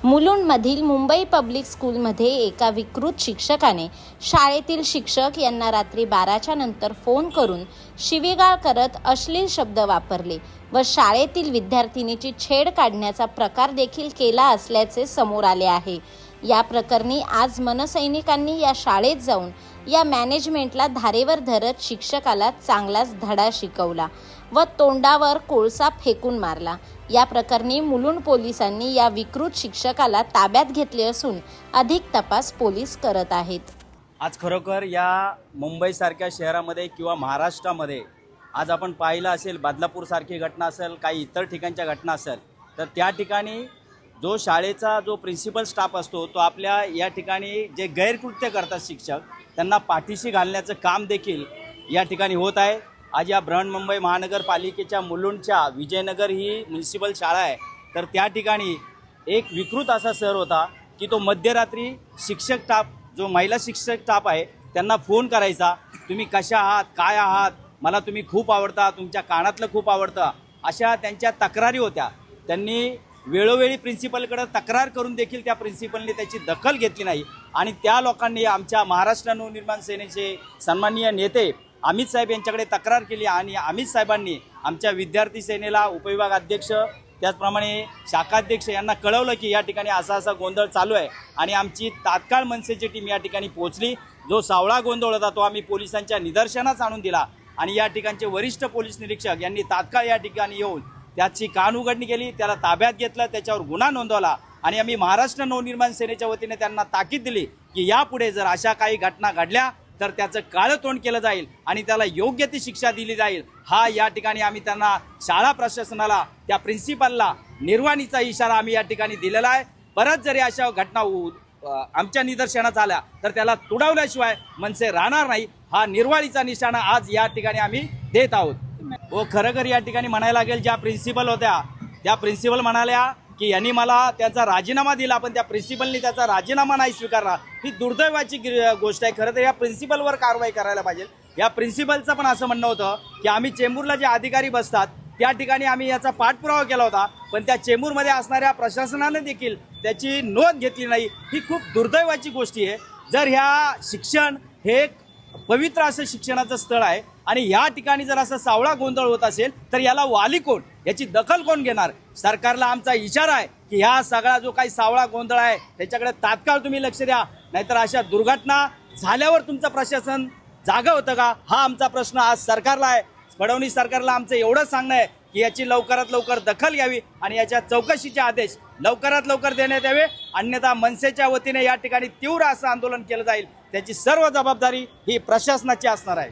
मुलुंडमधील Mumbai public स्कूलमध्ये एका विकृत शिक्षकाने शाळेतील शिक्षक यांना रात्री 12च्या नंतर फोन करून शिवीगाळ करत अश्लील शब्द वापरले व शाळेतील विद्यार्थिनीची छेड काढण्याचा प्रकार देखील केला असल्याचे समोर आले आहे। या प्रकरणी आज मनसैनिकांनी या शाळेत जाऊन या मॅनेजमेंटला धारेवर धरत शिक्षकाला चांगलाच धडा शिकवला व तोंडावर कोळसा फेकून मारला। या प्रकरणी मुलुंड पोलिसांनी या विकृत शिक्षकाला ताब्यात घेतले असून अधिक तपास पोलीस करत आहेत। आज खरोखर या मुंबईसारख्या शहरामध्ये किंवा महाराष्ट्रामध्ये आज आपण पाहिलं असेल, बदलापूरसारखी घटना असेल, काही इतर ठिकाणच्या घटना असेल, तर त्या ठिकाणी जो शाळेचा जो प्रिन्सिपल स्टाफ असतो तो आपल्या या ठिकाणी जे गैरकृत्य करतात शिक्षक त्यांना पाठीशी घालण्याचं काम देखील या ठिकाणी होत आहे। आज या बृहन्मुंबई महानगरपालिकेच्या मुलुंडच्या विजयनगर ही म्युनिसिपल शाळा आहे, तर त्या ठिकाणी एक विकृत असा सर होता की तो मध्यरात्री शिक्षक स्टाफ जो महिला शिक्षक स्टाफ आहे त्यांना फोन करायचा, तुम्ही कशा आहात, काय आहात, मला तुम्ही खूप आवडता, तुमच्या कानातलं खूप आवडतं, अशा त्यांच्या तक्रारी होत्या। त्यांनी वेळोवेळी प्रिन्सिपलकडे तक्रार करून देखील त्या प्रिन्सिपलने त्याची दखल घेतली नाही आणि त्या लोकांनी आमच्या महाराष्ट्र नवनिर्माण सेनेचे सन्माननीय नेते अमित साहेब यांच्याकडे तक्रार केली आणि अमित साहेबांनी आमच्या विद्यार्थी सेनेला उपविभाग अध्यक्ष त्याचप्रमाणे शाखाध्यक्ष यांना कळवलं की या ठिकाणी असा गोंधळ चालू आहे आणि आमची तात्काळ मनसेची टीम या ठिकाणी पोहोचली। जो सावळा गोंधळ होता तो आम्ही पोलिसांच्या निदर्शनास आणून दिला आणि या ठिकाणचे वरिष्ठ पोलीस निरीक्षक यांनी तात्काळ या ठिकाणी येऊन त्याची कानउघडणी केली, त्याला ताब्यात घेतलं, त्याच्यावर गुन्हा नोंदवला आणि आम्ही महाराष्ट्र नवनिर्माण सेनेच्या वतीने त्यांना ताकीद दिली की यापुढे जर अशा काही घटना घडल्या तर त्याचं काळं तोंड केलं जाईल आणि त्याला योग्य ती शिक्षा दिली जाईल। हा या ठिकाणी आम्ही त्यांना शाळा प्रशासनाला त्या प्रिन्सिपलला निर्वाणीचा इशारा आम्ही या ठिकाणी दिलेला आहे। परत जरी अशा घटना आमच्या निदर्शनास आल्या तर त्याला तुडवल्याशिवाय मनसे राहणार नाही, हा निर्वाणीचा निशाणा आज या ठिकाणी आम्ही देत आहोत। व खरं या ठिकाणी म्हणायला लागेल, ज्या प्रिन्सिपल होत्या त्या प्रिन्सिपल म्हणाल्या की यांनी मला त्याचा राजीनामा दिला, पण त्या प्रिन्सिपलनी त्याचा राजीनामा नाही स्वीकारला, ही दुर्दैवाची गोष्ट आहे। खरं तर या प्रिन्सिपलवर कारवाई करायला पाहिजे। या प्रिन्सिपलचं पण असं म्हणणं होतं की आम्ही चेंबूरला जे अधिकारी बसतात त्या ठिकाणी आम्ही याचा पाठपुरावा केला होता, पण त्या चेंबूरमध्ये असणाऱ्या प्रशासनाने देखील त्याची नोंद घेतली नाही, ही खूप दुर्दैवाची गोष्ट आहे। जर ह्या शिक्षण हे पवित्र असं शिक्षणाचं स्थळ आहे आणि या ठिकाणी जर असा सावळा गोंधळ होत असेल तर याला वाली कोण, याची दखल कोण घेणार? सरकारला आमचा इशारा आहे की ह्या सगळा जो काही सावळा गोंधळ आहे त्याच्याकडे तात्काळ तुम्ही लक्ष द्या, नाहीतर अशा दुर्घटना झाल्यावर तुमचं प्रशासन जागा होतं का, हा आमचा प्रश्न आज सरकारला आहे। फडणवीस सरकारला आमचं एवढं सांगणं आहे की याची लवकरात लवकर दखल घ्यावी आणि याच्या चौकशीचे आदेश लवकरात लवकर देण्यात यावे, अन्यथा मनसेच्या वतीने या ठिकाणी तीव्र असं आंदोलन केलं जाईल। त्याची सर्व जबाबदारी ही प्रशासनाची असणार आहे।